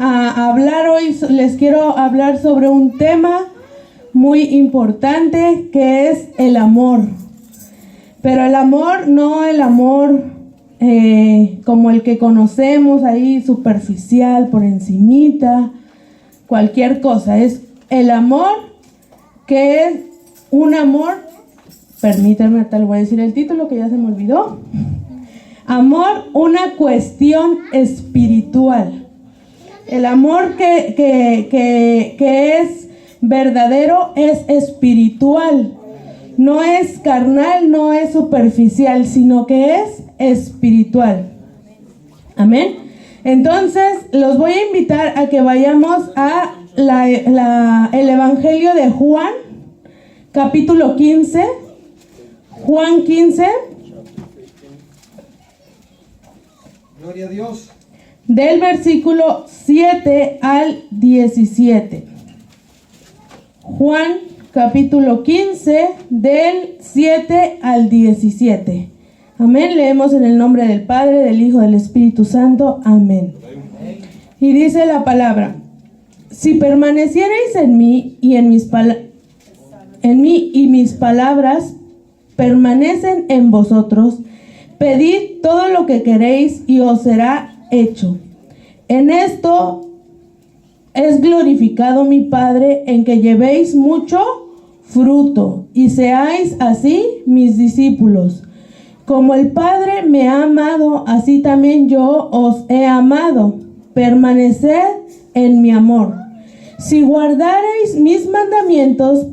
a hablar hoy, les quiero hablar sobre un tema muy importante que es el amor. Pero el amor, no el amor como el que conocemos ahí, superficial, por encimita, cualquier cosa. Es el amor que es un amor, permítanme, tal voy a decir el título que ya se me olvidó. Amor, una cuestión espiritual. El amor que es verdadero es espiritual. No es carnal, no es superficial, sino que es espiritual. Amén. Entonces, los voy a invitar a que vayamos a el Evangelio de Juan, capítulo 15. Juan 15. Gloria a Dios. Del versículo 7 al 17. Juan capítulo 15 del 7 al 17. Amén. Leemos en el nombre del Padre, del Hijo, del Espíritu Santo. Amén. Y dice la palabra: si permaneciereis en mí y mis palabras permanecen en vosotros, pedid todo lo que queréis y os será hecho. En esto es glorificado mi Padre, en que llevéis mucho fruto y seáis así mis discípulos. Como el Padre me ha amado, así también yo os he amado. Permaneced en mi amor. Si guardareis mis mandamientos,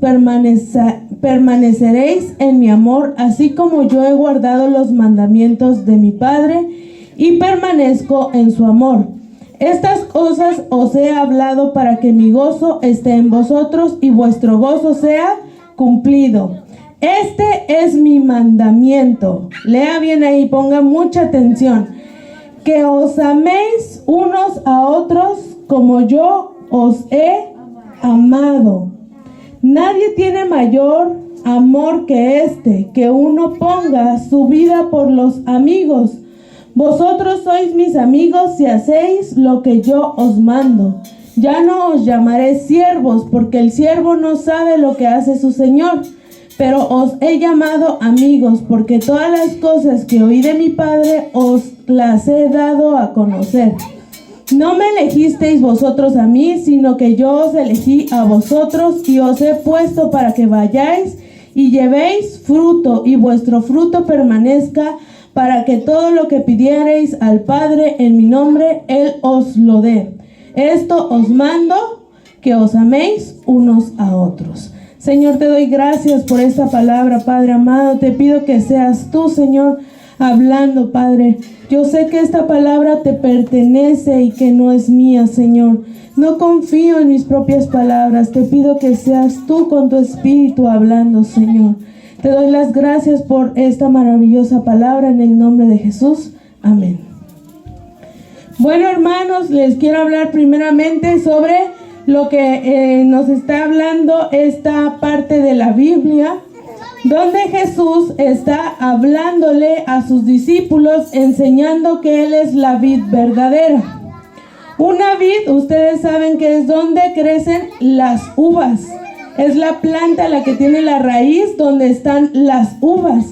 permaneceréis en mi amor, así como yo he guardado los mandamientos de mi Padre y permanezco en su amor. Estas cosas os he hablado para que mi gozo esté en vosotros y vuestro gozo sea cumplido. Este es mi mandamiento. Lea bien ahí, ponga mucha atención. Que os améis unos a otros como yo os he amado. Nadie tiene mayor amor que este, que uno ponga su vida por los amigos. Vosotros sois mis amigos si hacéis lo que yo os mando. Ya no os llamaré siervos, porque el siervo no sabe lo que hace su señor. Pero os he llamado amigos, porque todas las cosas que oí de mi Padre os las he dado a conocer. No me elegisteis vosotros a mí, sino que yo os elegí a vosotros y os he puesto para que vayáis y llevéis fruto, y vuestro fruto permanezca, para que todo lo que pidiereis al Padre en mi nombre, Él os lo dé. Esto os mando, que os améis unos a otros. Señor, te doy gracias por esta palabra, Padre amado. Te pido que seas tú, Señor, hablando, Padre. Yo sé que esta palabra te pertenece y que no es mía, Señor. No confío en mis propias palabras. Te pido que seas tú con tu espíritu hablando, Señor. Te doy las gracias por esta maravillosa palabra en el nombre de Jesús. Amén. Bueno, hermanos, les quiero hablar primeramente sobre lo que nos está hablando esta parte de la Biblia, donde Jesús está hablándole a sus discípulos, enseñando que Él es la vid verdadera. Una vid, ustedes saben que es donde crecen las uvas. Es la planta la que tiene la raíz donde están las uvas.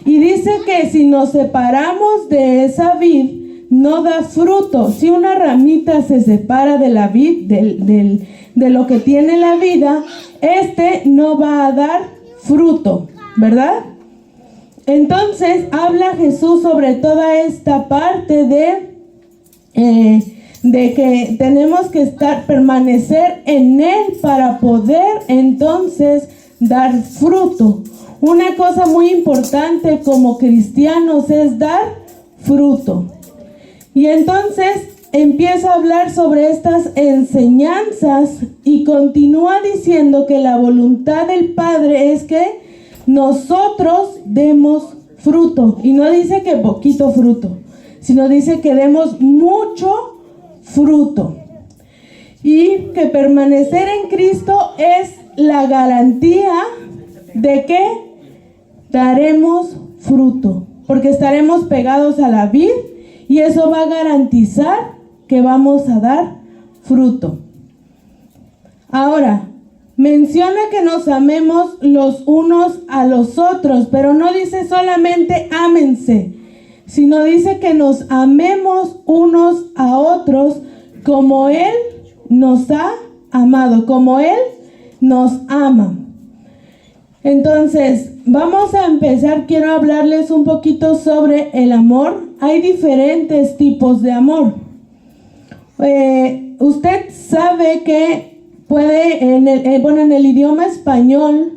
Y dice que si nos separamos de esa vid, no da fruto. Si una ramita se separa de la vid, de lo que tiene la vida, no va a dar fruto, ¿verdad? Entonces habla Jesús sobre toda esta parte de que tenemos que permanecer en Él para poder entonces dar fruto. Una cosa muy importante como cristianos es dar fruto. Y entonces empieza a hablar sobre estas enseñanzas y continúa diciendo que la voluntad del Padre es que nosotros demos fruto. Y no dice que poquito fruto, sino dice que demos mucho fruto. Y que permanecer en Cristo es la garantía de que daremos fruto, porque estaremos pegados a la vid y eso va a garantizar que vamos a dar fruto. Ahora, menciona que nos amemos los unos a los otros, pero no dice solamente ámense, sino dice que nos amemos unos a otros como Él nos ha amado, como Él nos ama. Entonces, vamos a empezar. Quiero hablarles un poquito sobre el amor. Hay diferentes tipos de amor. Usted sabe que en el idioma español,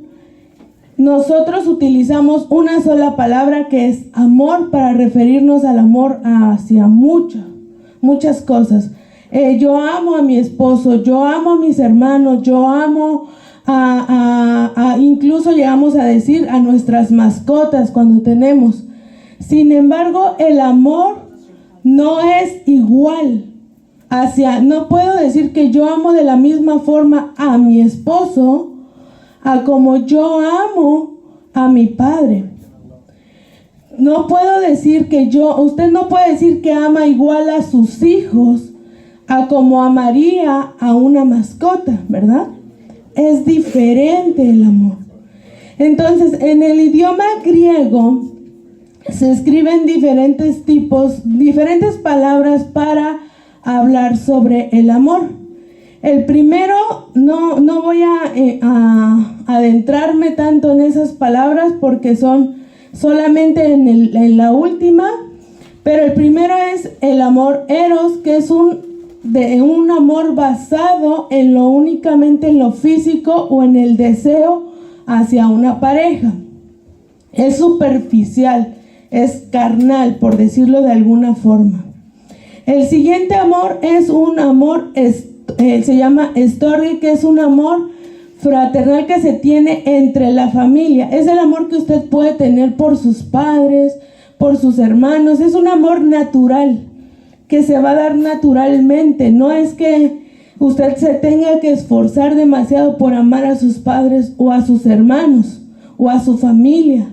nosotros utilizamos una sola palabra que es amor para referirnos al amor hacia muchas cosas. Yo amo a mi esposo, yo amo a mis hermanos, yo amo incluso llegamos a decir a nuestras mascotas cuando tenemos. Sin embargo, el amor no es igual. No puedo decir que yo amo de la misma forma a mi esposo a como yo amo a mi padre. No puedo decir usted no puede decir que ama igual a sus hijos a como amaría a una mascota, ¿verdad? Es diferente el amor. Entonces, en el idioma griego se escriben diferentes palabras para hablar sobre el amor. El primero, no voy a adentrarme tanto en esas palabras porque son solamente en la última, pero el primero es el amor eros, que es un amor basado únicamente en lo físico o en el deseo hacia una pareja. Es superficial, es carnal, por decirlo de alguna forma. El siguiente amor es un amor, se llama storge, que es un amor fraternal que se tiene entre la familia. Es el amor que usted puede tener por sus padres, por sus hermanos. Es un amor natural, que se va a dar naturalmente. No es que usted se tenga que esforzar demasiado por amar a sus padres o a sus hermanos o a su familia.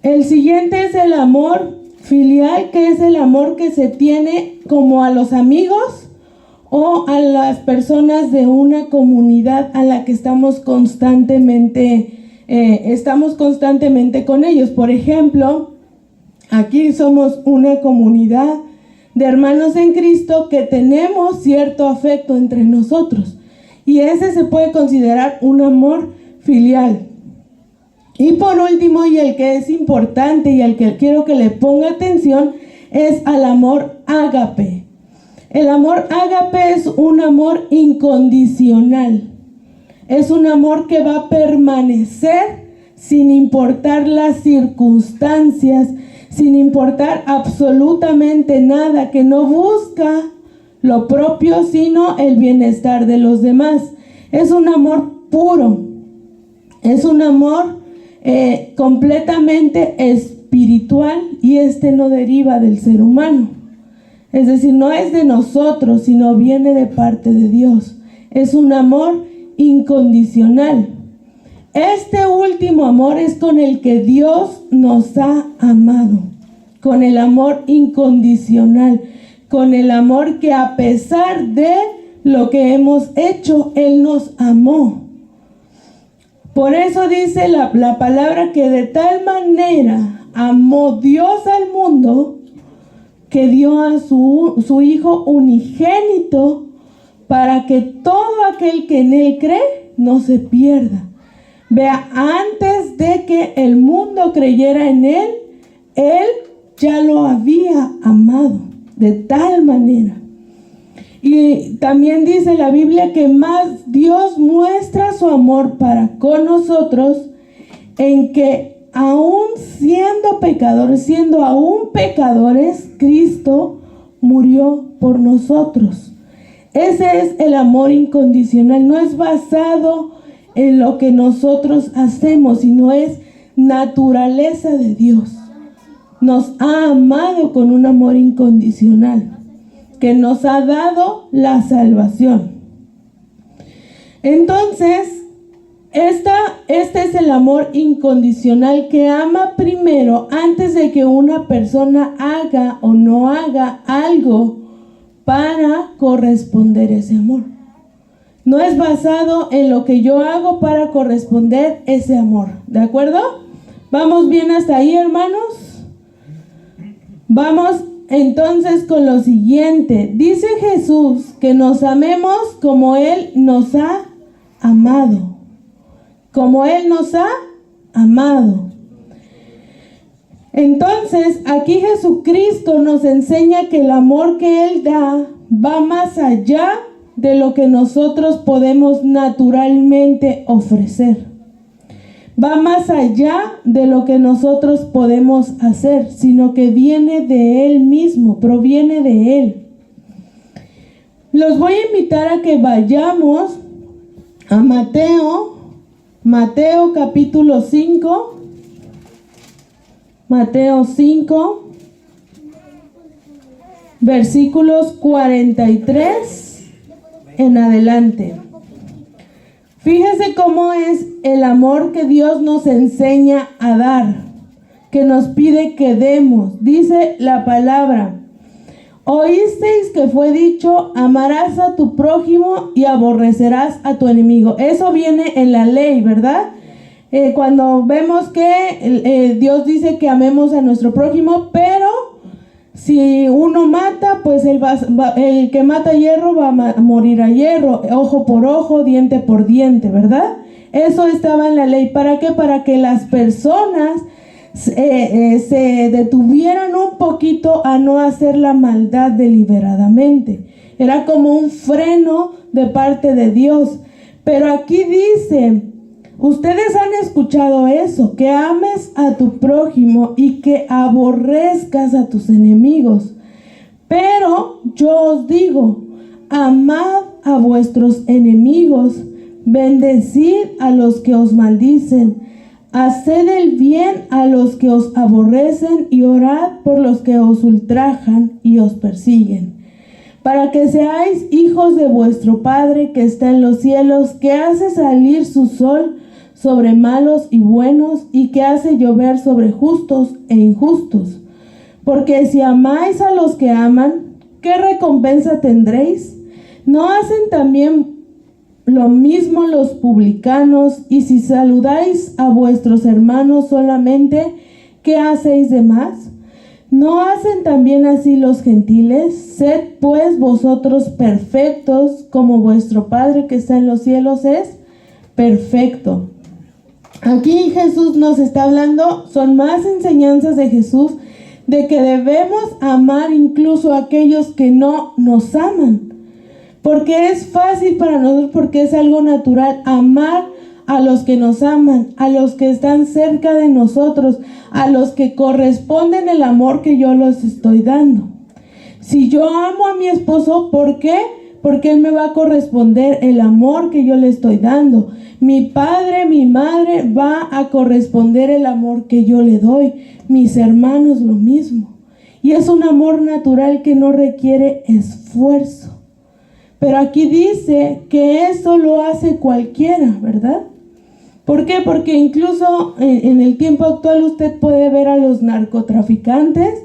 El siguiente es el amor filial, que es el amor que se tiene como a los amigos o a las personas de una comunidad a la que estamos constantemente con ellos. Por ejemplo, aquí somos una comunidad de hermanos en Cristo que tenemos cierto afecto entre nosotros, y ese se puede considerar un amor filial. Y por último, y el que es importante y al que quiero que le ponga atención, es al amor ágape. El amor ágape es un amor incondicional. Es un amor que va a permanecer sin importar las circunstancias, sin importar absolutamente nada, que no busca lo propio, sino el bienestar de los demás. Es un amor puro, es un amor completamente espiritual, y no deriva del ser humano. Es decir, no es de nosotros, sino viene de parte de Dios. Es un amor incondicional. Este último amor es con el que Dios nos ha amado, con el amor incondicional, con el amor que a pesar de lo que hemos hecho, Él nos amó. Por eso dice la palabra que de tal manera amó Dios al mundo que dio a su Hijo unigénito, para que todo aquel que en Él cree no se pierda. Vea, antes de que el mundo creyera en Él, Él ya lo había amado de tal manera. Y también dice la Biblia que más Dios muestra su amor para con nosotros en que aún siendo aún pecadores, Cristo murió por nosotros. Ese es el amor incondicional. No es basado en lo que nosotros hacemos, sino es naturaleza de Dios. Nos ha amado con un amor incondicional, que nos ha dado la salvación. Entonces, este es el amor incondicional, que ama primero, antes de que una persona haga o no haga algo para corresponder ese amor. No es basado en lo que yo hago para corresponder ese amor. ¿De acuerdo? ¿Vamos bien hasta ahí, hermanos? Vamos entonces con lo siguiente. Dice Jesús que nos amemos como Él nos ha amado. Como Él nos ha amado. Entonces, aquí Jesucristo nos enseña que el amor que Él da va más allá de lo que nosotros podemos naturalmente ofrecer. Va más allá de lo que nosotros podemos hacer, sino que viene de Él mismo, proviene de Él. Los voy a invitar a que vayamos a Mateo capítulo 5. Mateo 5, versículos 43 en adelante. Fíjese cómo es el amor que Dios nos enseña a dar, que nos pide que demos. Dice la palabra: oísteis que fue dicho, amarás a tu prójimo y aborrecerás a tu enemigo. Eso viene en la ley, ¿verdad? Cuando vemos que Dios dice que amemos a nuestro prójimo, pero si uno mata, pues el que mata hierro va a morir a hierro, ojo por ojo, diente por diente, ¿verdad? Eso estaba en la ley. ¿Para qué? Para que las personas se detuvieran un poquito a no hacer la maldad deliberadamente. Era como un freno de parte de Dios. Pero aquí dice: ustedes han escuchado eso, que ames a tu prójimo y que aborrezcas a tus enemigos. Pero yo os digo, amad a vuestros enemigos, bendecid a los que os maldicen, haced el bien a los que os aborrecen y orad por los que os ultrajan y os persiguen, para que seáis hijos de vuestro Padre que está en los cielos, que hace salir su sol sobre malos y buenos, y que hace llover sobre justos e injustos. Porque si amáis a los que aman, ¿qué recompensa tendréis? ¿No hacen también lo mismo los publicanos? Y si saludáis a vuestros hermanos solamente, ¿qué hacéis de más? ¿No hacen también así los gentiles? Sed pues vosotros perfectos, como vuestro Padre que está en los cielos es perfecto. Aquí Jesús nos está hablando, son más enseñanzas de Jesús, de que debemos amar incluso a aquellos que no nos aman. Porque es fácil para nosotros, porque es algo natural amar a los que nos aman, a los que están cerca de nosotros, a los que corresponden el amor que yo les estoy dando. Si yo amo a mi esposo, ¿por qué? Porque él me va a corresponder el amor que yo le estoy dando. Mi padre, mi madre va a corresponder el amor que yo le doy. Mis hermanos lo mismo. Y es un amor natural que no requiere esfuerzo. Pero aquí dice que eso lo hace cualquiera, ¿verdad? ¿Por qué? Porque incluso en el tiempo actual usted puede ver a los narcotraficantes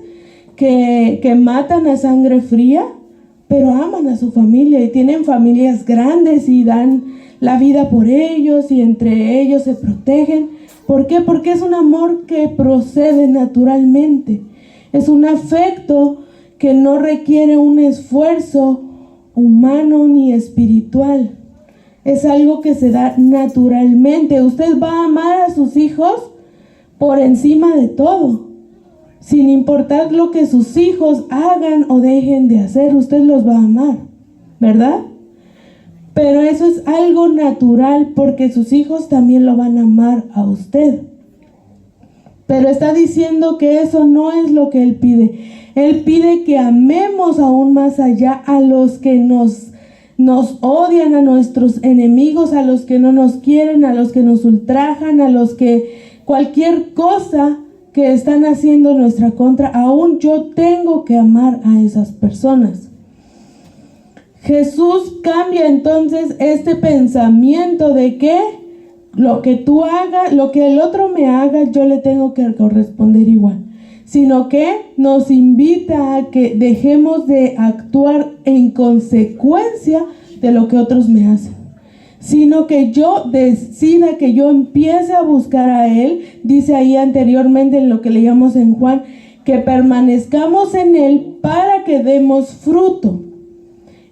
que matan a sangre fría, pero aman a su familia y tienen familias grandes y dan la vida por ellos y entre ellos se protegen. ¿Por qué? Porque es un amor que procede naturalmente. Es un afecto que no requiere un esfuerzo humano ni espiritual. Es algo que se da naturalmente. Usted va a amar a sus hijos por encima de todo. Sin importar lo que sus hijos hagan o dejen de hacer, usted los va a amar, ¿verdad? Pero eso es algo natural porque sus hijos también lo van a amar a usted. Pero está diciendo que eso no es lo que Él pide. Él pide que amemos aún más allá a los que nos odian, a nuestros enemigos, a los que no nos quieren, a los que nos ultrajan, a los que cualquier cosa que están haciendo en nuestra contra, aún yo tengo que amar a esas personas. Jesús cambia entonces este pensamiento de que lo que tú hagas, lo que el otro me haga, yo le tengo que corresponder igual. sino que nos invita a que dejemos de actuar en consecuencia de lo que otros me hacen, sino que yo decida, que yo empiece a buscar a Él. Dice ahí anteriormente en lo que leíamos en Juan, que permanezcamos en Él para que demos fruto.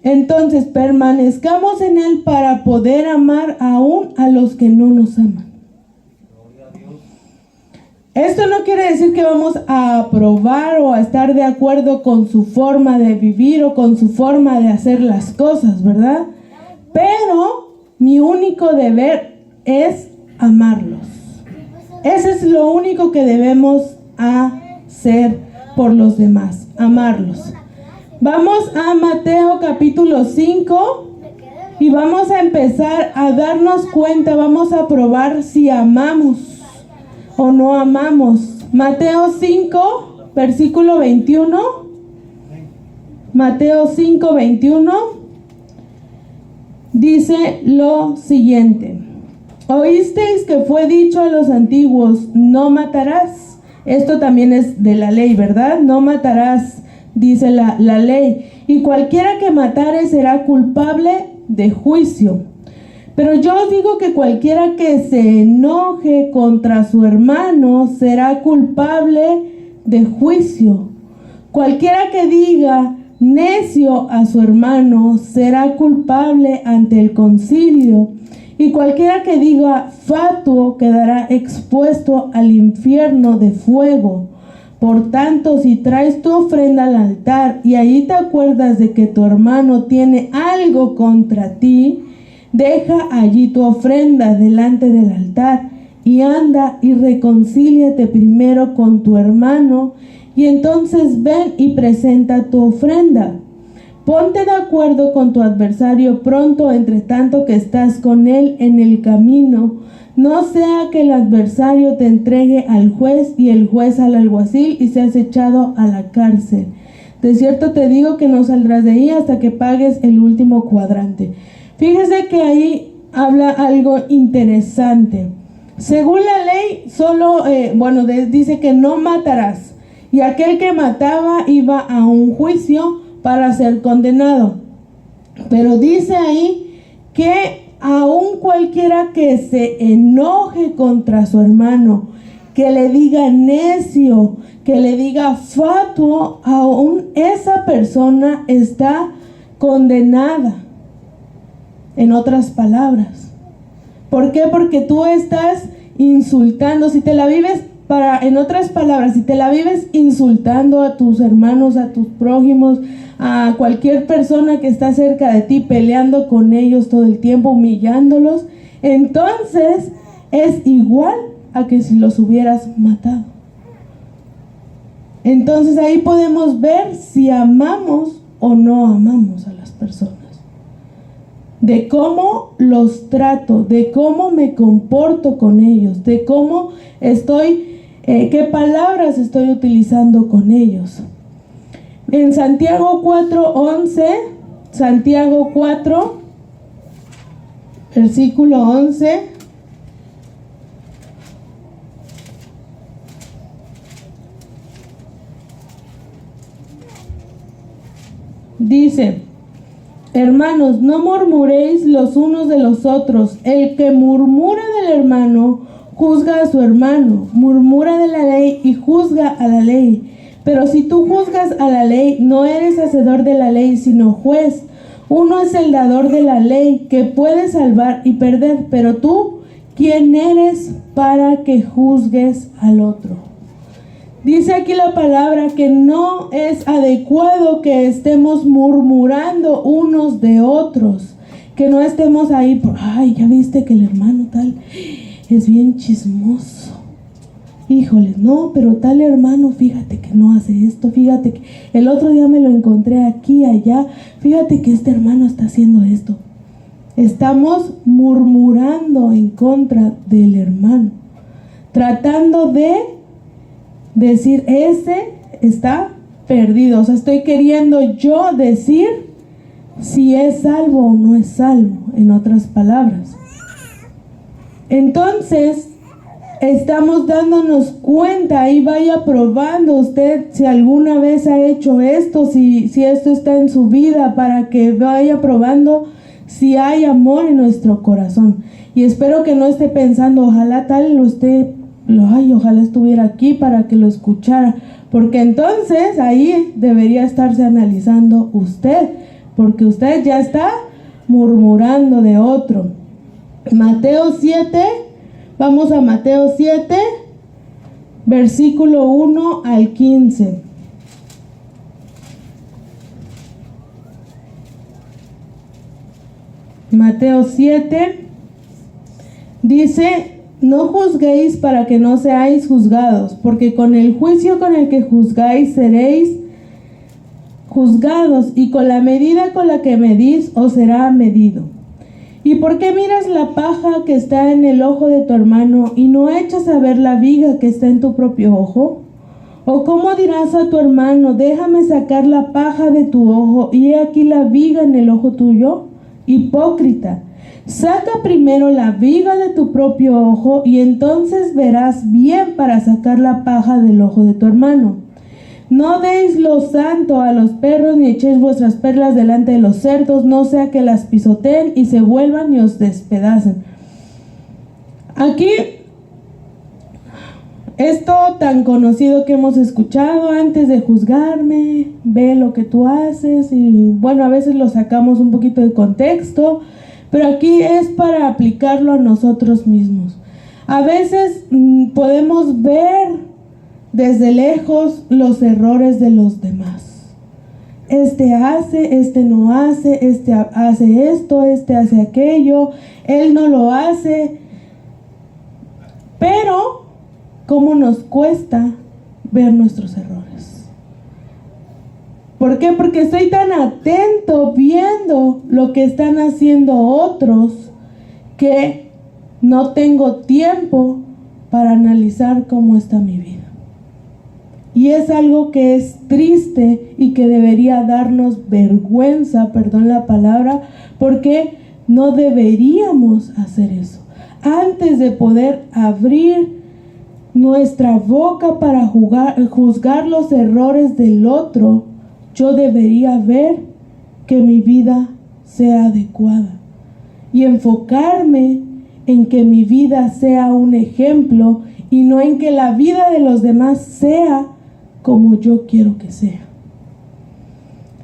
Entonces, permanezcamos en Él para poder amar aún a los que no nos aman. Esto no quiere decir que vamos a aprobar o a estar de acuerdo con su forma de vivir o con su forma de hacer las cosas, ¿verdad? Pero mi único deber es amarlos. Ese es lo único que debemos hacer por los demás, amarlos. Vamos a Mateo capítulo 5 y vamos a empezar a darnos cuenta, vamos a probar si amamos o no amamos. Mateo 5, versículo 21. Mateo 5, 21 dice lo siguiente: oísteis que fue dicho a los antiguos, no matarás. Esto también es de la ley, ¿verdad? No matarás, dice la ley. Y cualquiera que matare será culpable de juicio. Pero yo os digo que cualquiera que se enoje contra su hermano será culpable de juicio. Cualquiera que diga necio a su hermano será culpable ante el concilio. Y cualquiera que diga fatuo quedará expuesto al infierno de fuego. Por tanto, si traes tu ofrenda al altar y allí te acuerdas de que tu hermano tiene algo contra ti, deja allí tu ofrenda delante del altar y anda y reconcíliate primero con tu hermano y entonces ven y presenta tu ofrenda. Ponte de acuerdo con tu adversario pronto, entre tanto que estás con él en el camino, no sea que el adversario te entregue al juez y el juez al alguacil y seas echado a la cárcel. De cierto te digo que no saldrás de ahí hasta que pagues el último cuadrante. Fíjese que ahí habla algo interesante. Según la ley, solo, dice que no matarás. Y aquel que mataba iba a un juicio para ser condenado. Pero dice ahí que aun cualquiera que se enoje contra su hermano, que le diga necio, que le diga fatuo, aún esa persona está condenada. En otras palabras, ¿por qué? Porque tú estás insultando. Si te la vives en otras palabras, si te la vives insultando a tus hermanos, a tus prójimos, a cualquier persona que está cerca de ti, peleando con ellos todo el tiempo, humillándolos, entonces es igual a que si los hubieras matado. Entonces ahí podemos ver si amamos o no amamos a las personas. De cómo los trato, de cómo me comporto con ellos, de cómo qué palabras estoy utilizando con ellos. En Santiago 4:11, Santiago 4, versículo 11, dice: hermanos, no murmuréis los unos de los otros. El que murmura del hermano, juzga a su hermano. Murmura de la ley y juzga a la ley. Pero si tú juzgas a la ley, no eres hacedor de la ley, sino juez. Uno es el dador de la ley, que puede salvar y perder. Pero tú, ¿quién eres para que juzgues al otro? Dice aquí la palabra que no es adecuado que estemos murmurando unos de otros, que no estemos ahí por, ay, ya viste que el hermano tal es bien chismoso. Híjole, no, pero tal hermano, fíjate que no hace esto, fíjate que el otro día me lo encontré aquí, allá, fíjate que este hermano está haciendo esto. Estamos murmurando en contra del hermano, tratando de decir, ese está perdido. O sea, estoy queriendo yo decir si es salvo o no es salvo, en otras palabras. Entonces, estamos dándonos cuenta. Y vaya probando usted si alguna vez ha hecho esto, si esto está en su vida, para que vaya probando si hay amor en nuestro corazón. Y espero que no esté pensando, ojalá tal ojalá estuviera aquí para que lo escuchara, porque entonces ahí debería estarse analizando usted, porque usted ya está murmurando de otro. Mateo 7, vamos a Mateo 7, versículo 1 al 15. Mateo 7 dice: no juzguéis para que no seáis juzgados, porque con el juicio con el que juzgáis seréis juzgados, y con la medida con la que medís os será medido. ¿Y por qué miras la paja que está en el ojo de tu hermano y no echas a ver la viga que está en tu propio ojo? ¿O cómo dirás a tu hermano, déjame sacar la paja de tu ojo y he aquí la viga en el ojo tuyo? Hipócrita, saca primero la viga de tu propio ojo y entonces verás bien para sacar la paja del ojo de tu hermano. No deis lo santo a los perros, ni echéis vuestras perlas delante de los cerdos, no sea que las pisoteen y se vuelvan y os despedacen. Aquí, esto tan conocido que hemos escuchado: antes de juzgarme, ve lo que tú haces. Y bueno, a veces lo sacamos un poquito de contexto, pero aquí es para aplicarlo a nosotros mismos. A veces podemos ver desde lejos los errores de los demás. Este hace, este no hace, este hace esto, este hace aquello, él no lo hace. Pero, ¿cómo nos cuesta ver nuestros errores? ¿Por qué? Porque estoy tan atento viendo lo que están haciendo otros que no tengo tiempo para analizar cómo está mi vida. Y es algo que es triste y que debería darnos vergüenza, perdón la palabra, porque no deberíamos hacer eso. Antes de poder abrir nuestra boca para juzgar los errores del otro, yo debería ver que mi vida sea adecuada y enfocarme en que mi vida sea un ejemplo y no en que la vida de los demás sea como yo quiero que sea.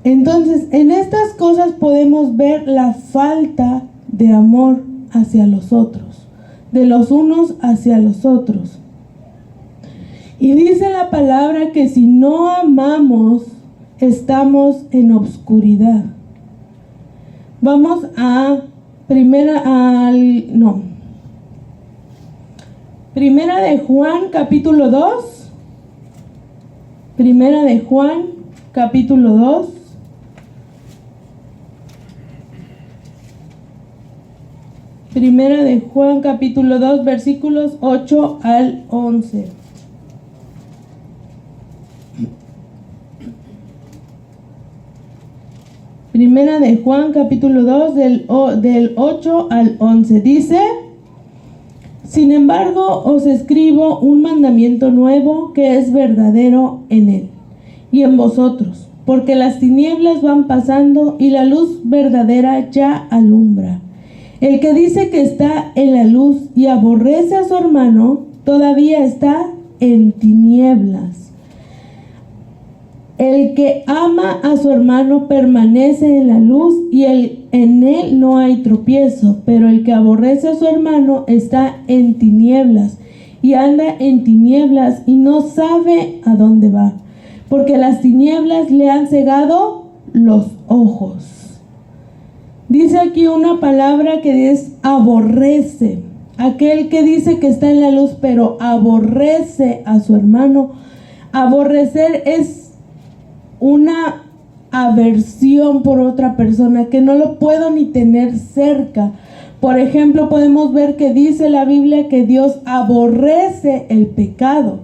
Entonces, en estas cosas podemos ver la falta de amor hacia los otros, de los unos hacia los otros. Y dice la palabra que si no amamos, estamos en obscuridad. Vamos a Primera de Juan, capítulo 2. Primera de Juan, capítulo 2. Primera de Juan, capítulo 2, versículos 8 al 11. Primera de Juan, capítulo 2, del 8 al 11. Dice: sin embargo, os escribo un mandamiento nuevo que es verdadero en él y en vosotros, porque las tinieblas van pasando y la luz verdadera ya alumbra. El que dice que está en la luz y aborrece a su hermano, todavía está en tinieblas. El que ama a su hermano permanece en la luz y en él no hay tropiezo, pero el que aborrece a su hermano está en tinieblas y anda en tinieblas y no sabe a dónde va, porque las tinieblas le han cegado los ojos. Dice aquí una palabra que es aborrece. Aquel que dice que está en la luz pero aborrece a su hermano. Aborrecer es una aversión por otra persona, que no lo puedo ni tener cerca. Por ejemplo, podemos ver que dice la Biblia que Dios aborrece el pecado.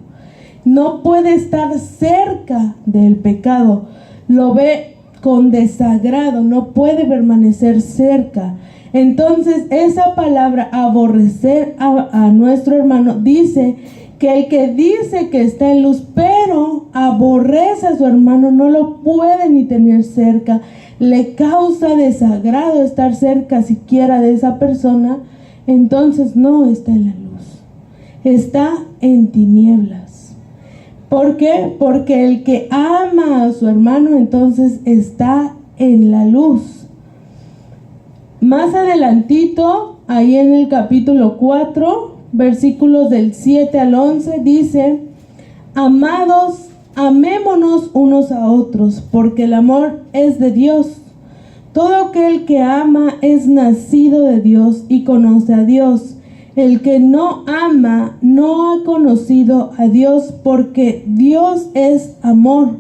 No puede estar cerca del pecado. Lo ve con desagrado, no puede permanecer cerca. Entonces, esa palabra aborrecer a nuestro hermano dice que el que dice que está en luz, pero aborrece a su hermano, no lo puede ni tener cerca, le causa desagrado estar cerca siquiera de esa persona, entonces no está en la luz, está en tinieblas. ¿Por qué? Porque el que ama a su hermano entonces está en la luz. Más adelantito, ahí en el capítulo 4, versículos del 7 al 11, dice: amados, amémonos unos a otros, porque el amor es de Dios. Todo aquel que ama es nacido de Dios y conoce a Dios. El que no ama no ha conocido a Dios, porque Dios es amor.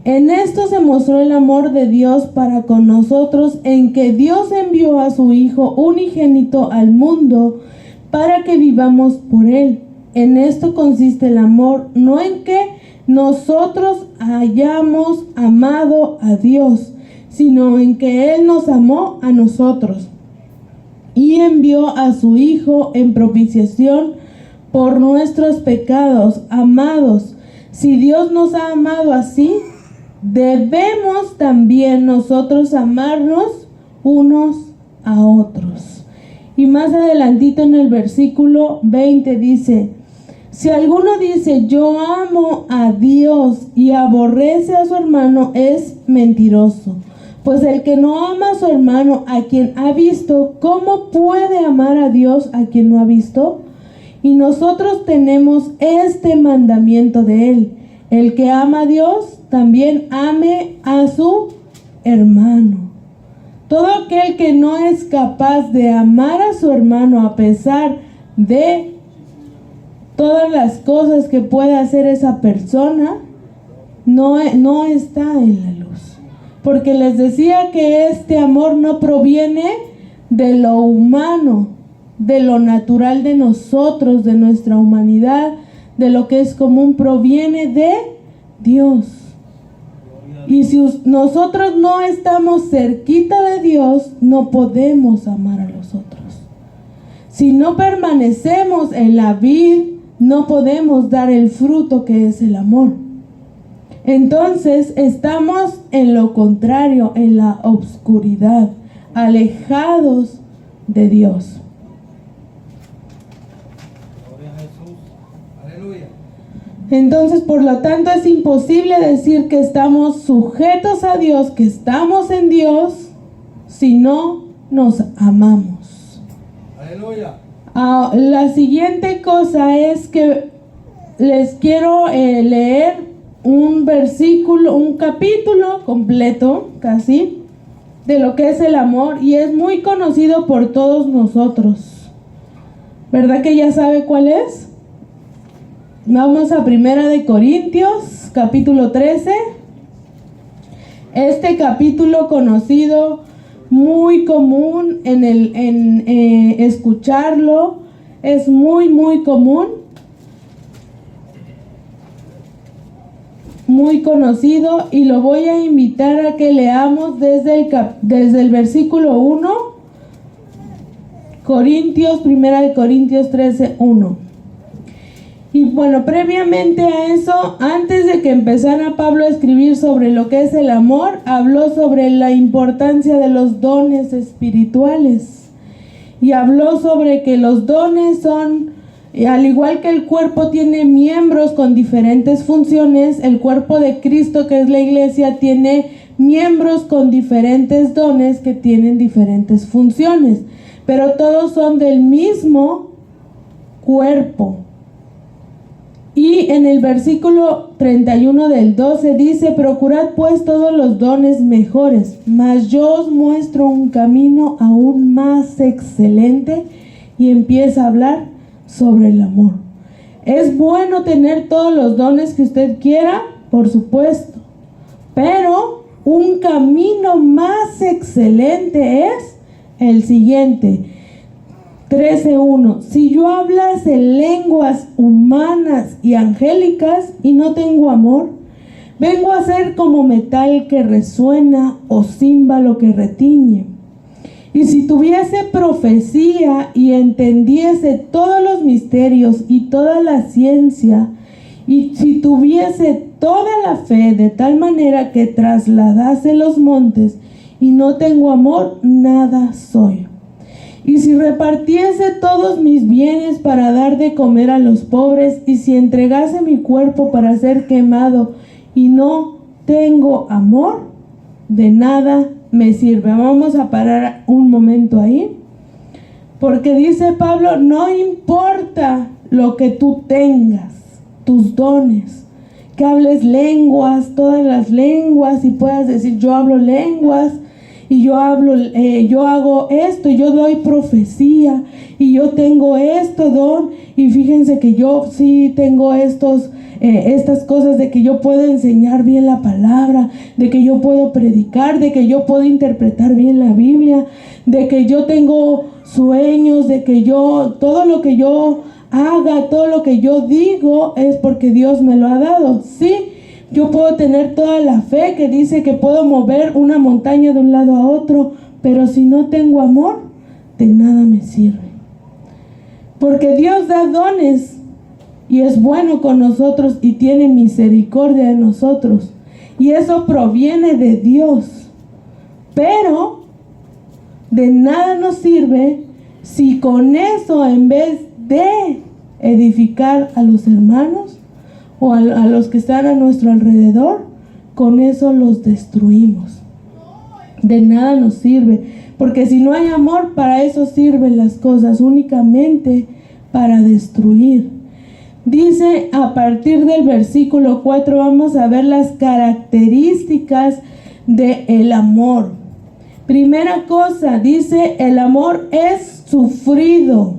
En esto se mostró el amor de Dios para con nosotros, en que Dios envió a su Hijo unigénito al mundo para que vivamos por Él. En esto consiste el amor, no en que nosotros hayamos amado a Dios, sino en que Él nos amó a nosotros y envió a su Hijo en propiciación por nuestros pecados. Amados, si Dios nos ha amado así, debemos también nosotros amarnos unos a otros. Y más adelantito en el versículo 20 dice: si alguno dice yo amo a Dios y aborrece a su hermano, es mentiroso. Pues el que no ama a su hermano a quien ha visto, ¿cómo puede amar a Dios a quien no ha visto? Y nosotros tenemos este mandamiento de Él: el que ama a Dios, también ame a su hermano. Todo aquel que no es capaz de amar a su hermano a pesar de todas las cosas que puede hacer esa persona, no está en la luz. Porque les decía que este amor no proviene de lo humano, de lo natural de nosotros, de nuestra humanidad, de lo que es común, proviene de Dios. Y si nosotros no estamos cerquita de Dios, no podemos amar a los otros. Si no permanecemos en la vid, no podemos dar el fruto que es el amor. Entonces estamos en lo contrario, en la oscuridad, alejados de Dios. Gloria a Jesús. Aleluya. Entonces, por lo tanto, es imposible decir que estamos sujetos a Dios, que estamos en Dios, si no nos amamos. Aleluya. La siguiente cosa es que les quiero leer un versículo, un capítulo completo, casi, de lo que es el amor, y es muy conocido por todos nosotros. ¿Verdad que ya sabe cuál es? Vamos a 1 de Corintios, capítulo 13. Este capítulo conocido, muy común en escucharlo, es muy común, muy conocido, y lo voy a invitar a que leamos desde el versículo 1, 1 de Corintios 13, 1. Y bueno, previamente a eso, antes de que empezara Pablo a escribir sobre lo que es el amor, habló sobre la importancia de los dones espirituales. Y habló sobre que los dones son, al igual que el cuerpo tiene miembros con diferentes funciones, el cuerpo de Cristo, que es la iglesia, tiene miembros con diferentes dones que tienen diferentes funciones. Pero todos son del mismo cuerpo. Y en el versículo 31 del 12 dice: procurad pues todos los dones mejores, mas yo os muestro un camino aún más excelente. Y empieza a hablar sobre el amor. Es bueno tener todos los dones que usted quiera, por supuesto, pero un camino más excelente es el siguiente. 13:1. Si yo hablase lenguas humanas y angélicas y no tengo amor, vengo a ser como metal que resuena o címbalo que retiñe. Y si tuviese profecía y entendiese todos los misterios y toda la ciencia, y si tuviese toda la fe de tal manera que trasladase los montes, y no tengo amor, nada soy. Y si repartiese todos mis bienes para dar de comer a los pobres, y si entregase mi cuerpo para ser quemado, y no tengo amor, de nada me sirve. Vamos a parar un momento ahí, porque dice Pablo, no importa lo que tú tengas, tus dones, que hables lenguas, todas las lenguas, y puedas decir, yo hablo lenguas, y yo hago esto, y yo doy profecía, y yo tengo esto don, y fíjense que yo sí tengo estas cosas de que yo puedo enseñar bien la palabra, de que yo puedo predicar, de que yo puedo interpretar bien la Biblia, de que yo tengo sueños, de que todo lo que yo haga, todo lo que yo digo es porque Dios me lo ha dado. Sí, yo puedo tener toda la fe que dice que puedo mover una montaña de un lado a otro, pero si no tengo amor, de nada me sirve. Porque Dios da dones y es bueno con nosotros y tiene misericordia de nosotros, y eso proviene de Dios, pero de nada nos sirve si con eso, en vez de edificar a los hermanos o a los que están a nuestro alrededor, con eso los destruimos. De nada nos sirve, porque si no hay amor, para eso sirven las cosas, únicamente para destruir. Dice a partir del versículo 4, vamos a ver las características del amor. Primera cosa, dice, el amor es sufrido.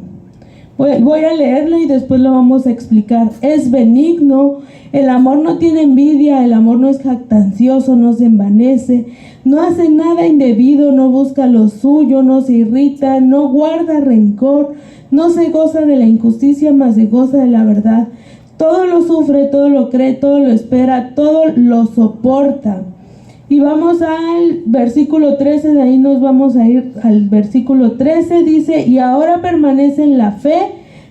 Voy a leerlo y después lo vamos a explicar. Es benigno, el amor no tiene envidia, el amor no es jactancioso, no se envanece, no hace nada indebido, no busca lo suyo, no se irrita, no guarda rencor, no se goza de la injusticia, mas se goza de la verdad. Todo lo sufre, todo lo cree, todo lo espera, todo lo soporta. Y vamos al versículo 13, de ahí nos vamos a ir al versículo 13, dice, y ahora permanecen la fe,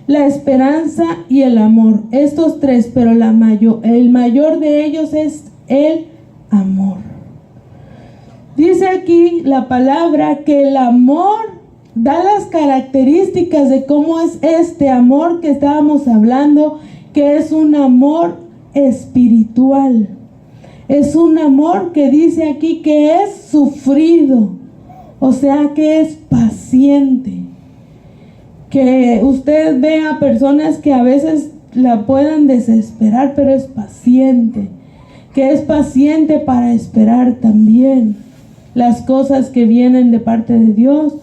la esperanza y el amor. Estos tres, pero el mayor de ellos es el amor. Dice aquí la palabra que el amor da las características de cómo es este amor que estábamos hablando, que es un amor espiritual. Es un amor que dice aquí que es sufrido, o sea que es paciente. Que usted ve a personas que a veces la puedan desesperar, pero es paciente. Que es paciente para esperar también las cosas que vienen de parte de Dios.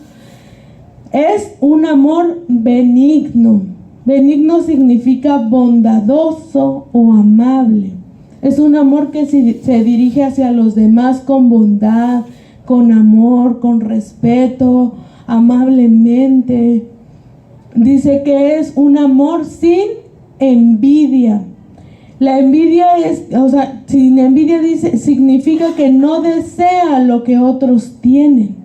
Es un amor benigno. Benigno significa bondadoso o amable. Es un amor que se dirige hacia los demás con bondad, con amor, con respeto, amablemente. Dice que es un amor sin envidia. La envidia sin envidia significa que no desea lo que otros tienen,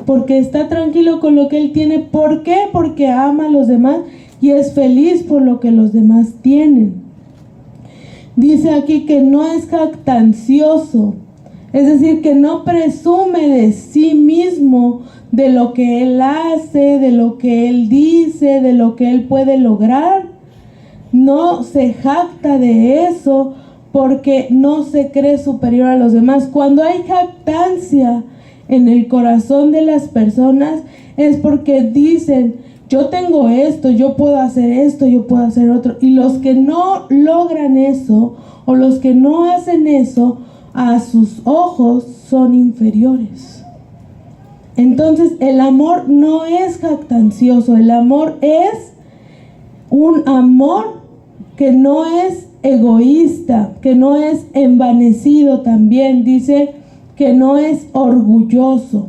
porque está tranquilo con lo que él tiene. ¿Por qué? Porque ama a los demás y es feliz por lo que los demás tienen. Dice aquí que no es jactancioso, es decir, que no presume de sí mismo, de lo que él hace, de lo que él dice, de lo que él puede lograr. No se jacta de eso porque no se cree superior a los demás. Cuando hay jactancia en el corazón de las personas es porque dicen, yo tengo esto, yo puedo hacer esto, yo puedo hacer otro. Y los que no logran eso o los que no hacen eso, a sus ojos son inferiores. Entonces el amor no es jactancioso, el amor es un amor que no es egoísta, que no es envanecido también. Dice que no es orgulloso.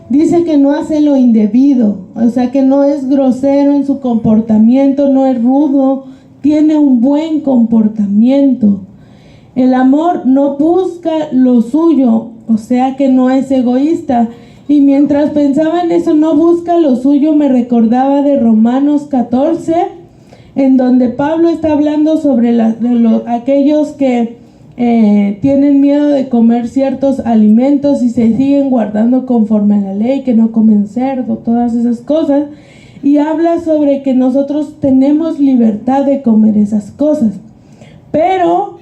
Dice que no hace lo indebido, o sea que no es grosero en su comportamiento, no es rudo, tiene un buen comportamiento. El amor no busca lo suyo, o sea que no es egoísta. Y mientras pensaba en eso, no busca lo suyo, me recordaba de Romanos 14, en donde Pablo está hablando sobre aquellos que tienen miedo de comer ciertos alimentos y se siguen guardando conforme a la ley, que no comen cerdo, todas esas cosas. Y habla sobre que nosotros tenemos libertad de comer esas cosas. Pero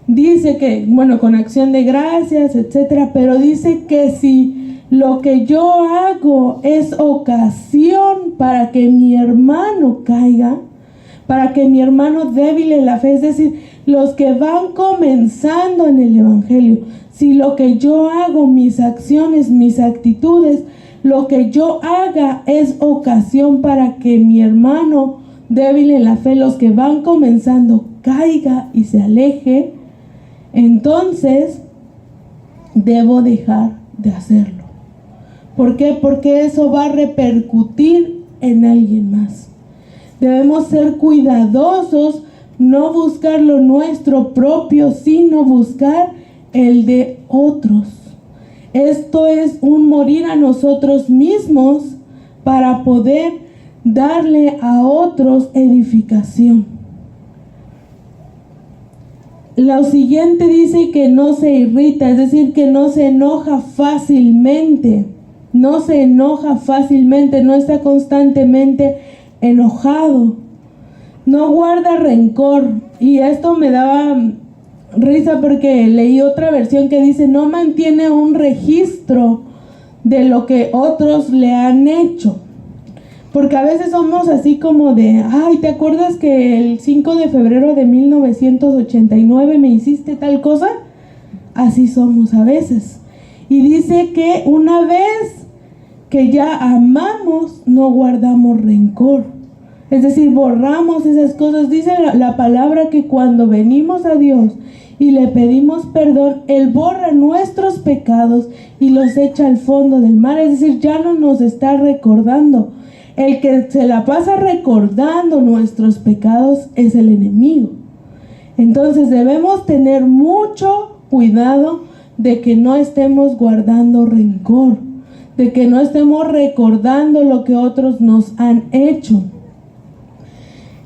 dice que, bueno, con acción de gracias, etcétera, pero dice que si lo que yo hago es ocasión para que mi hermano caiga, para que mi hermano débil en la fe, es decir, los que van comenzando en el evangelio, si lo que yo hago, mis acciones, mis actitudes, lo que yo haga es ocasión para que mi hermano débil en la fe, los que van comenzando, caiga y se aleje, entonces debo dejar de hacerlo. ¿Por qué? Porque eso va a repercutir en alguien más. Debemos ser cuidadosos, no buscar lo nuestro propio, sino buscar el de otros. Esto es un morir a nosotros mismos para poder darle a otros edificación. Lo siguiente dice que no se irrita, es decir, que no se enoja fácilmente. No se enoja fácilmente, no está constantemente enojado. No guarda rencor. Y esto me daba risa porque leí otra versión que dice, no mantiene un registro de lo que otros le han hecho. Porque a veces somos así como de, ay, ¿te acuerdas que el 5 de febrero de 1989 me hiciste tal cosa? Así somos a veces. Y dice que una vez que ya amamos, no guardamos rencor. Es decir, borramos esas cosas. Dice la palabra que cuando venimos a Dios y le pedimos perdón, Él borra nuestros pecados y los echa al fondo del mar. Es decir, ya no nos está recordando. El que se la pasa recordando nuestros pecados es el enemigo. Entonces debemos tener mucho cuidado de que no estemos guardando rencor, de que no estemos recordando lo que otros nos han hecho.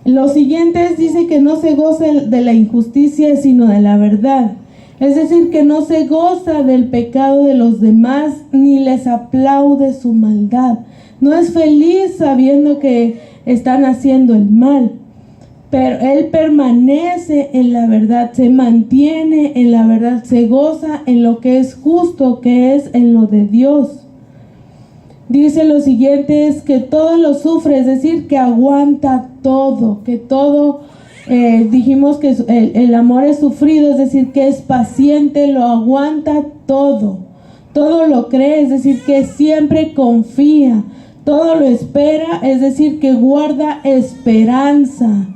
Lo siguiente dice que no se goza de la injusticia, sino de la verdad. Es decir, que no se goza del pecado de los demás, ni les aplaude su maldad. No es feliz sabiendo que están haciendo el mal, pero él permanece en la verdad, se mantiene en la verdad, se goza en lo que es justo, que es en lo de Dios. Dice lo siguiente, es que todo lo sufre, es decir, que aguanta todo, que todo, dijimos que el amor es sufrido, es decir, que es paciente, lo aguanta todo lo cree, es decir, que siempre confía, todo lo espera, es decir, que guarda esperanza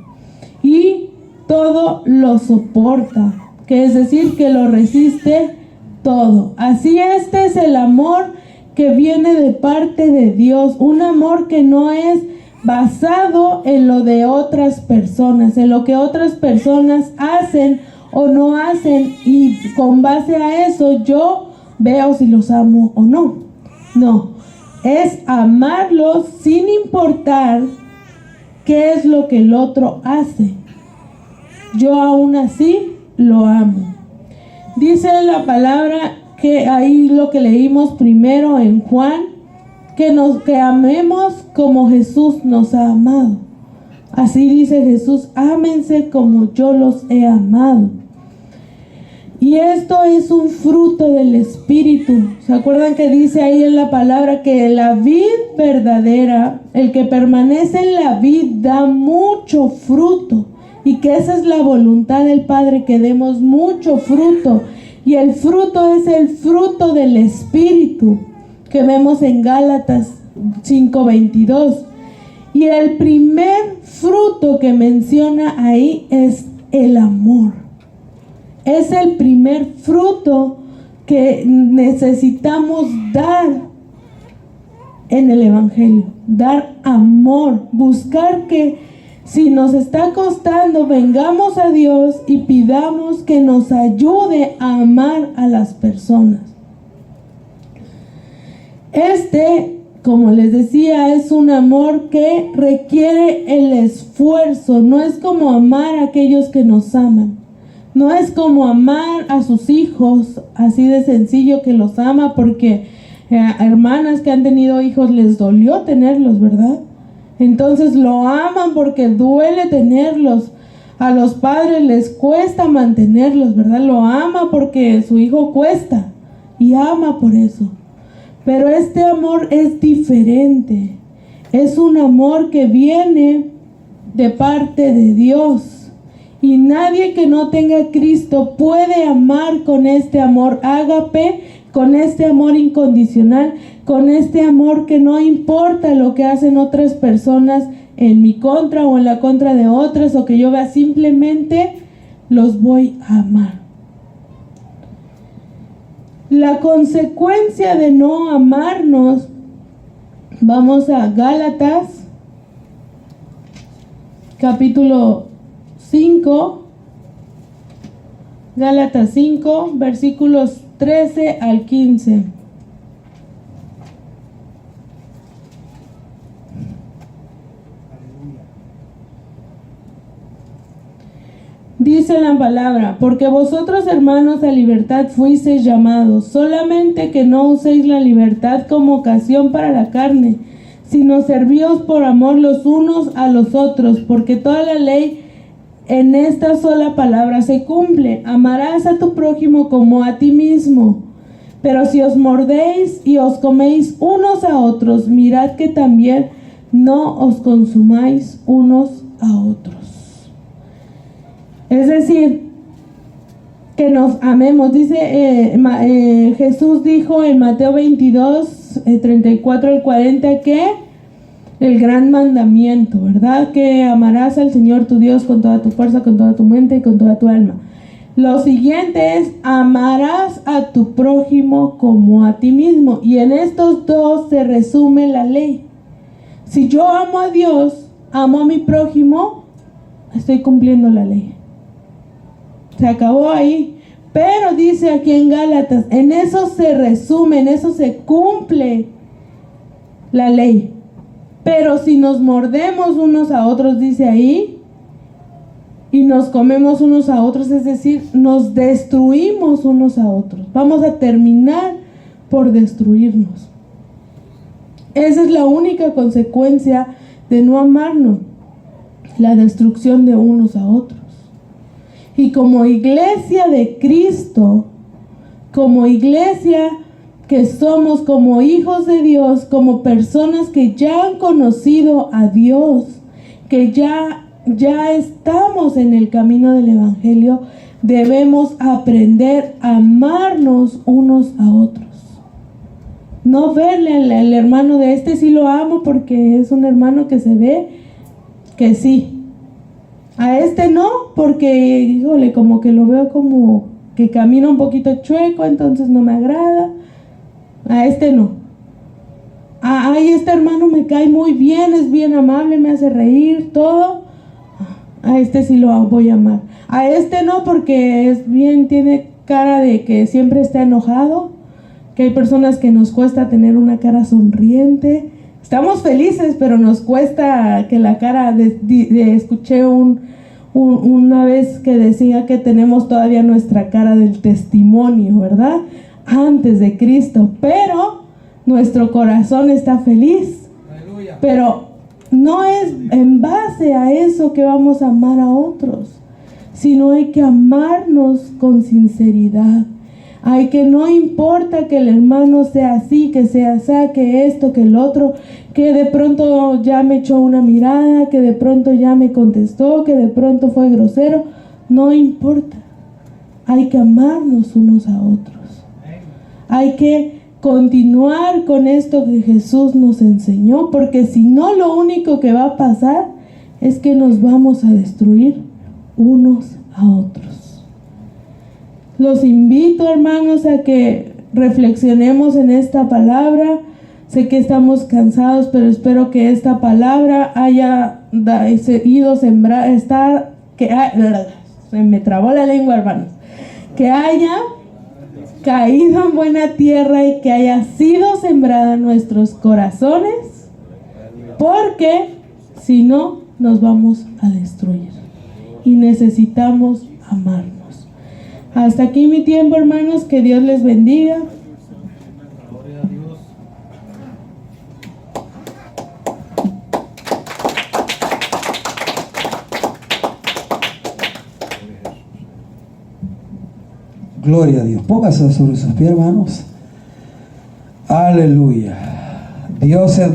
y todo lo soporta, que es decir, que lo resiste todo. Así este es el amor que viene de parte de Dios, un amor que no es basado en lo de otras personas, en lo que otras personas hacen o no hacen, y con base a eso yo veo si los amo o no. No, es amarlos sin importar qué es lo que el otro hace. Yo aún así lo amo. Dice la palabra que ahí lo que leímos primero en Juan, que amemos como Jesús nos ha amado. Así dice Jesús, ámense como yo los he amado. Y esto es un fruto del Espíritu. ¿Se acuerdan que dice ahí en la palabra que la vid verdadera, el que permanece en la vid, da mucho fruto? Y que esa es la voluntad del Padre, que demos mucho fruto. Y el fruto es el fruto del Espíritu, que vemos en Gálatas 5:22. Y el primer fruto que menciona ahí es el amor. Es el primer fruto que necesitamos dar en el Evangelio. Dar amor, buscar que si nos está costando, vengamos a Dios y pidamos que nos ayude a amar a las personas. Como les decía, es un amor que requiere el esfuerzo. No es como amar a aquellos que nos aman. No es como amar a sus hijos, así de sencillo que los ama, porque hermanas que han tenido hijos les dolió tenerlos, ¿verdad? Entonces lo aman porque duele tenerlos. A los padres les cuesta mantenerlos, ¿verdad? Lo ama porque su hijo cuesta y ama por eso. Pero este amor es diferente. Es un amor que viene de parte de Dios. Y nadie que no tenga a Cristo puede amar con este amor ágape, con este amor incondicional, con este amor que no importa lo que hacen otras personas en mi contra o en la contra de otras, o que yo vea, simplemente los voy a amar. La consecuencia de no amarnos, vamos a Gálatas, capítulo 5, Gálatas 5, versículos 13 al 15. Dice la palabra: porque vosotros, hermanos, a libertad fuisteis llamados, solamente que no uséis la libertad como ocasión para la carne, sino servíos por amor los unos a los otros, porque toda la ley en esta sola palabra se cumple: amarás a tu prójimo como a ti mismo. Pero si os mordéis y os coméis unos a otros, mirad que también no os consumáis unos a otros. Es decir, que nos amemos. Dice Jesús dijo en Mateo 22, 34 al 40, que el gran mandamiento, ¿verdad? Que amarás al Señor tu Dios con toda tu fuerza, con toda tu mente y con toda tu alma. Lo siguiente es: amarás a tu prójimo como a ti mismo. Y en estos dos se resume la ley. Si yo amo a Dios, amo a mi prójimo, estoy cumpliendo la ley. Se acabó ahí. Pero dice aquí en Gálatas, en eso se resume, en eso se cumple la ley. Pero si nos mordemos unos a otros, dice ahí, y nos comemos unos a otros, es decir, nos destruimos unos a otros. Vamos a terminar por destruirnos. Esa es la única consecuencia de no amarnos, la destrucción de unos a otros. Y como iglesia de Cristo, como iglesia que somos, como hijos de Dios, como personas que ya han conocido a Dios, que ya estamos en el camino del Evangelio, debemos aprender a amarnos unos a otros. No verle al hermano de sí lo amo porque es un hermano que se ve que sí. A no, porque, híjole, como que lo veo como que camina un poquito chueco, entonces no me agrada. A no. Ay, este hermano me cae muy bien, es bien amable, me hace reír, todo. A sí lo voy a amar. A no, porque es bien, tiene cara de que siempre está enojado, que hay personas que nos cuesta tener una cara sonriente. Estamos felices, pero nos cuesta que la cara escuché una vez que decía que tenemos todavía nuestra cara del testimonio, ¿verdad? Antes de Cristo, pero nuestro corazón está feliz. Aleluya. Pero no es en base a eso que vamos a amar a otros, sino hay que amarnos con sinceridad. Hay que no importa que el hermano sea así, que sea así, que esto, que el otro, que de pronto ya me echó una mirada, que de pronto ya me contestó, que de pronto fue grosero. No importa. Hay que amarnos unos a otros. Hay que continuar con esto que Jesús nos enseñó, porque si no, lo único que va a pasar es que nos vamos a destruir unos a otros. Los invito, hermanos, a que reflexionemos en esta palabra. Sé que estamos cansados, pero espero que esta palabra haya ido sembrar, se me trabó la lengua, hermanos. Que haya caído en buena tierra y que haya sido sembrada en nuestros corazones, porque si no, nos vamos a destruir. Y necesitamos amarnos. Hasta aquí mi tiempo, hermanos. Que Dios les bendiga. Gloria a Dios. Gloria a Dios. Póngase sobre sus pies, hermanos. Aleluya. Dios es bueno.